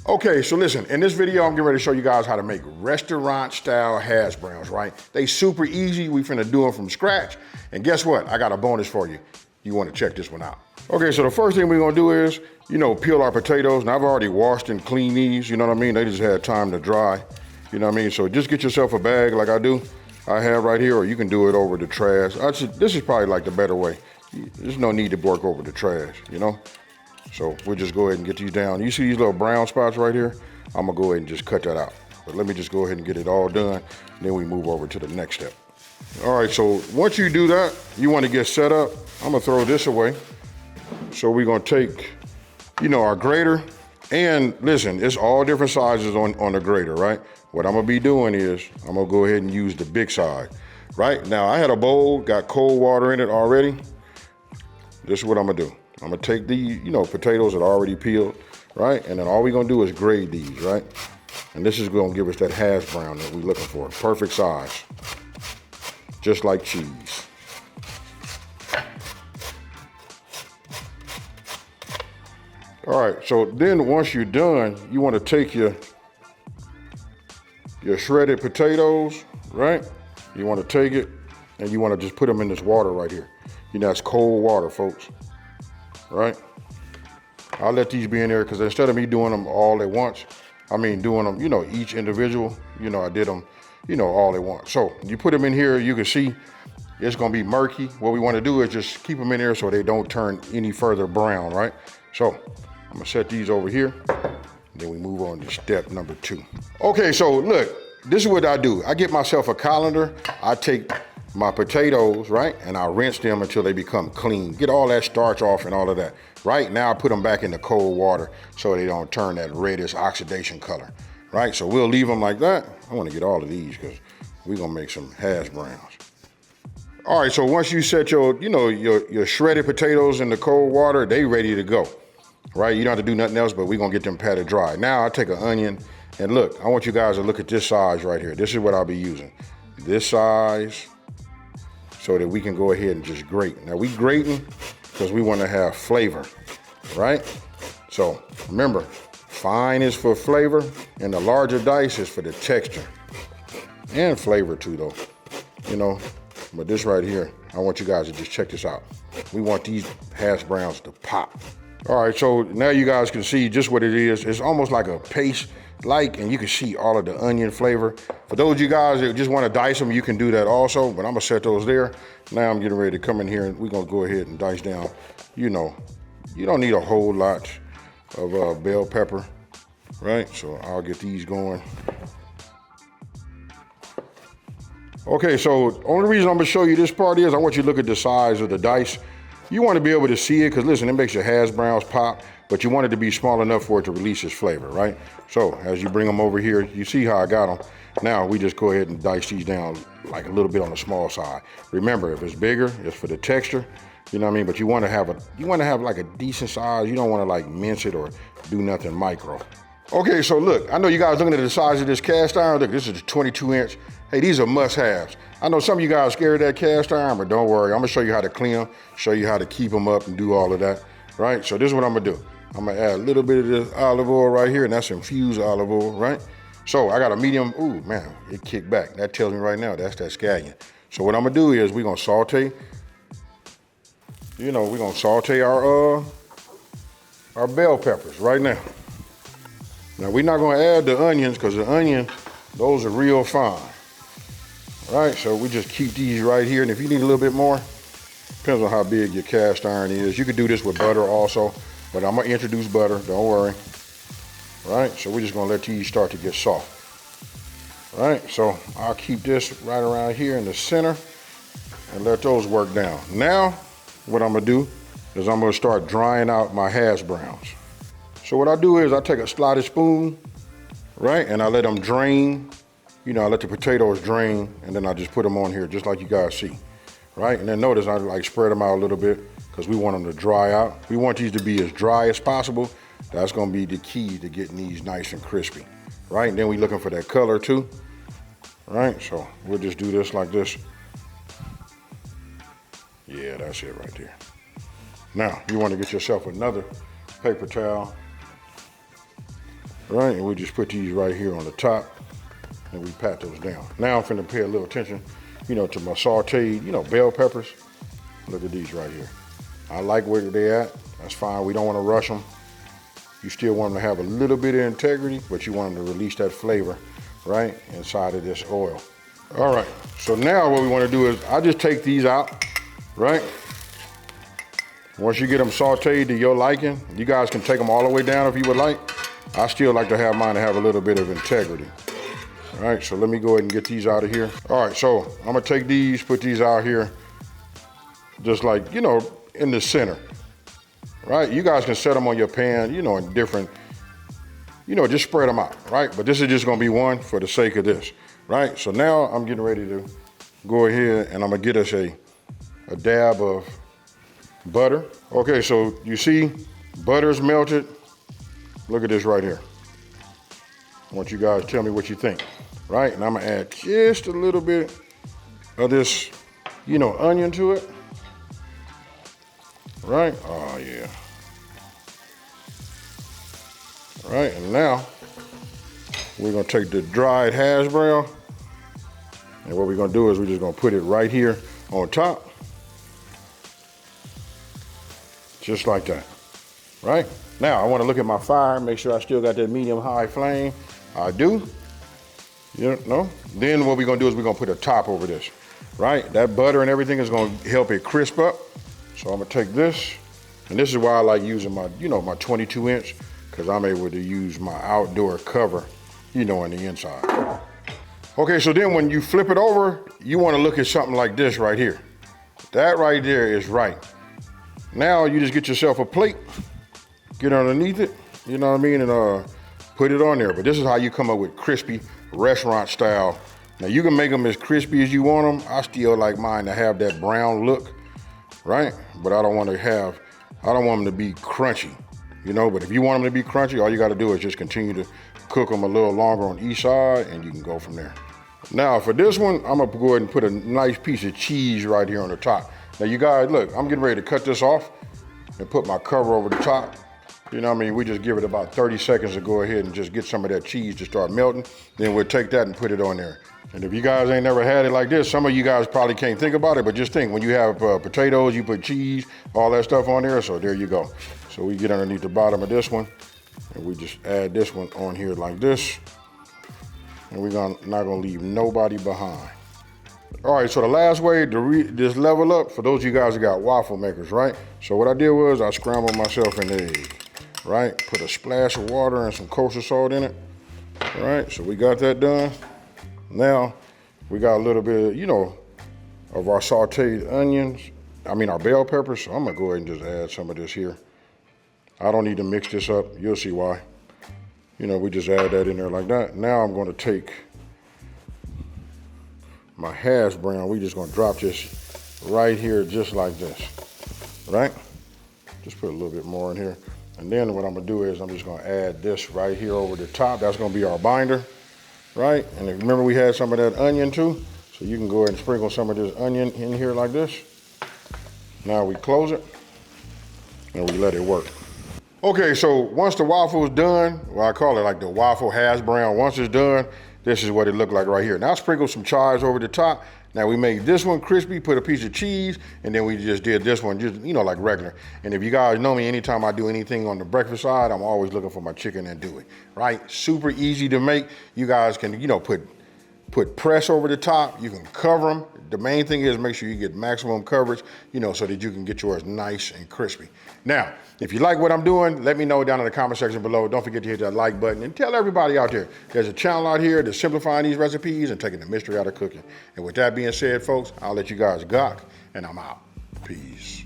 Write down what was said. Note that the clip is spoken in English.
Okay, so listen, in this video, I'm getting ready to show you guys how to make restaurant-style hash browns, right? They super easy. We finna do them from scratch. And guess what? I got a bonus for you. You wanna check this one out. Okay, so the first thing we're gonna do is, peel our potatoes. Now, I've already washed and cleaned these, you know what I mean? They just had time to dry, you know what I mean? So just get yourself a bag like I do. I have right here, or you can do it over the trash. This is probably like the better way. There's no need to work over the trash, you know? So we'll just go ahead and get these down. You see these little brown spots right here? I'm gonna go ahead and just cut that out. But let me just go ahead and get it all done. And then we move over to the next step. All right, so once you do that, you wanna get set up. I'm gonna throw this away. So we're gonna take, our grater. And listen, it's all different sizes on the grater, right? What I'm gonna be doing is, I'm gonna go ahead and use the big side, right? Now, I had a bowl, got cold water in it already. This is what I'm gonna do. I'm gonna take the, potatoes that are already peeled, right? And then all we're gonna do is grade these, right? And this is gonna give us that hash brown that we're looking for. Perfect size, just like cheese. All right, so then once you're done, you wanna take your shredded potatoes, right? You wanna take it and you wanna just put them in this water right here. That's cold water, folks. Right? I'll let these be in there because instead of me doing them all at once, doing them, each individual, I did them, all at once. So you put them in here, you can see it's gonna be murky. What we wanna do is just keep them in there so they don't turn any further brown, right? So I'm gonna set these over here, then we move on to step number 2. Okay, so look, this is what I do. I get myself a colander, I take my potatoes, right? And I rinse them until they become clean. Get all that starch off and all of that. Right now, I put them back in the cold water so they don't turn that reddish oxidation color, right? So we'll leave them like that. I wanna get all of these because we're gonna make some hash browns. All right, so once you set your shredded potatoes in the cold water, they ready to go, right? You don't have to do nothing else, but we're gonna get them patted dry. Now I take an onion, and look, I want you guys to look at this size right here. This is what I'll be using. This size, so that we can go ahead and just grate. Now we grating because we want to have flavor, right? So remember, fine is for flavor and the larger dice is for the texture and flavor too though, But this right here, I want you guys to just check this out. We want these hash browns to pop. All right, so now you guys can see just what it is. It's almost like a paste, and you can see all of the onion flavor. For those of you guys that just want to dice them, you can do that also, but I'm gonna set those there. Now I'm getting ready to come in here and we're gonna go ahead and dice down. You don't need a whole lot of bell pepper, right? So I'll get these going. Okay, so only reason I'm gonna show you this part is I want you to look at the size of the dice. You want to be able to see it because listen, it makes your hash browns pop, but you want it to be small enough for it to release its flavor, right? So as you bring them over here, you see how I got them. Now we just go ahead and dice these down like a little bit on the small side. Remember, if it's bigger, it's for the texture, you know what I mean? But you want to have like a decent size. You don't want to like mince it or do nothing micro. Okay, so look, I know you guys looking at the size of this cast iron. Look, this is a 22-inch. Hey, these are must-haves. I know some of you guys are scared of that cast iron, but don't worry. I'm gonna show you how to clean them, show you how to keep them up and do all of that, right? So this is what I'm gonna do. I'm gonna add a little bit of this olive oil right here, and that's infused olive oil, right? So I got a medium, ooh, man, it kicked back. That tells me right now, that's that scallion. So what I'm gonna do is we're gonna saute, we're gonna saute our bell peppers right now. Now we're not gonna add the onions because the onion, those are real fine. Right, so we just keep these right here, and if you need a little bit more, depends on how big your cast iron is. You could do this with butter also, but I'm gonna introduce butter, don't worry. Right, so we're just gonna let these start to get soft. Right, so I'll keep this right around here in the center and let those work down. Now, what I'm gonna do is I'm gonna start drying out my hash browns. So what I do is I take a slotted spoon, right, and I let them drain. I let the potatoes drain, and then I just put them on here just like you guys see, right? And then notice I like spread them out a little bit because we want them to dry out. We want these to be as dry as possible. That's gonna be the key to getting these nice and crispy, right? And then we looking for that color too, right? So we'll just do this like this. Yeah, that's it right there. Now, you wanna get yourself another paper towel, right? And we just put these right here on the top and we pat those down. Now I'm finna pay a little attention, to my sauteed, bell peppers. Look at these right here. I like where they're at. That's fine. We don't want to rush them. You still want them to have a little bit of integrity, but you want them to release that flavor, right, inside of this oil. All right, so now what we want to do is I just take these out, right? Once you get them sauteed to your liking, you guys can take them all the way down if you would like. I still like to have mine to have a little bit of integrity. All right, so let me go ahead and get these out of here. All right, so I'm gonna take these, put these out here, just like, in the center, right? You guys can set them on your pan, in different, just spread them out, right? But this is just gonna be one for the sake of this, right? So now I'm getting ready to go ahead and I'm gonna get us a dab of butter. Okay, so you see butter's melted. Look at this right here. I want you guys to tell me what you think, right? And I'm gonna add just a little bit of this, onion to it, right? Oh yeah. All right, and now we're gonna take the dried hash brown, and what we're gonna do is we're just gonna put it right here on top, just like that, right? Now I wanna look at my fire, make sure I still got that medium-high flame. I do. Then what we're gonna do is we're gonna put a top over this, right? That butter and everything is gonna help it crisp up. So I'm gonna take this, and this is why I like using my, my 22-inch, because I'm able to use my outdoor cover, on the inside. Okay, so then when you flip it over, you wanna look at something like this right here. That right there is right. Now you just get yourself a plate, get underneath it, and put it on there. But this is how you come up with crispy restaurant style. Now you can make them as crispy as you want them. I still like mine to have that brown look, right? But I don't want them to be crunchy, but if you want them to be crunchy, all you gotta do is just continue to cook them a little longer on each side and you can go from there. Now for this one, I'm gonna go ahead and put a nice piece of cheese right here on the top. Now you guys, look, I'm getting ready to cut this off and put my cover over the top. We just give it about 30 seconds to go ahead and just get some of that cheese to start melting. Then we'll take that and put it on there. And if you guys ain't never had it like this, some of you guys probably can't think about it, but just think, when you have potatoes, you put cheese, all that stuff on there, so there you go. So we get underneath the bottom of this one, and we just add this one on here like this, and we're not gonna leave nobody behind. All right, so the last way to just level up, for those of you guys that got waffle makers, right? So what I did was I scrambled myself an egg, right? Put a splash of water and some kosher salt in it, all right? So we got that done. Now we got a little bit, of our sauteed onions, our bell peppers. So I'm gonna go ahead and just add some of this here. I don't need to mix this up. You'll see why. We just add that in there like that. Now I'm gonna take my hash brown. We just gonna drop this right here just like this, right? Just put a little bit more in here. And then what I'm gonna do is I'm just gonna add this right here over the top. That's gonna be our binder, right? And remember we had some of that onion too. So you can go ahead and sprinkle some of this onion in here like this. Now we close it and we let it work. Okay, so once the waffle is done, well, I call it like the waffle hash brown. Once it's done, this is what it looked like right here. Now sprinkle some chives over the top. Now we made this one crispy, put a piece of cheese, and then we just did this one, just, like regular. And if you guys know me, anytime I do anything on the breakfast side, I'm always looking for my chicken and do it, right? Super easy to make. You guys can, put press over the top. You can cover them. The main thing is make sure you get maximum coverage, so that you can get yours nice and crispy. Now, if you like what I'm doing, let me know down in the comment section below. Don't forget to hit that like button and tell everybody out there, there's a channel out here that's simplifying these recipes and taking the mystery out of cooking. And with that being said, folks, I'll let you guys gawk, and I'm out. Peace.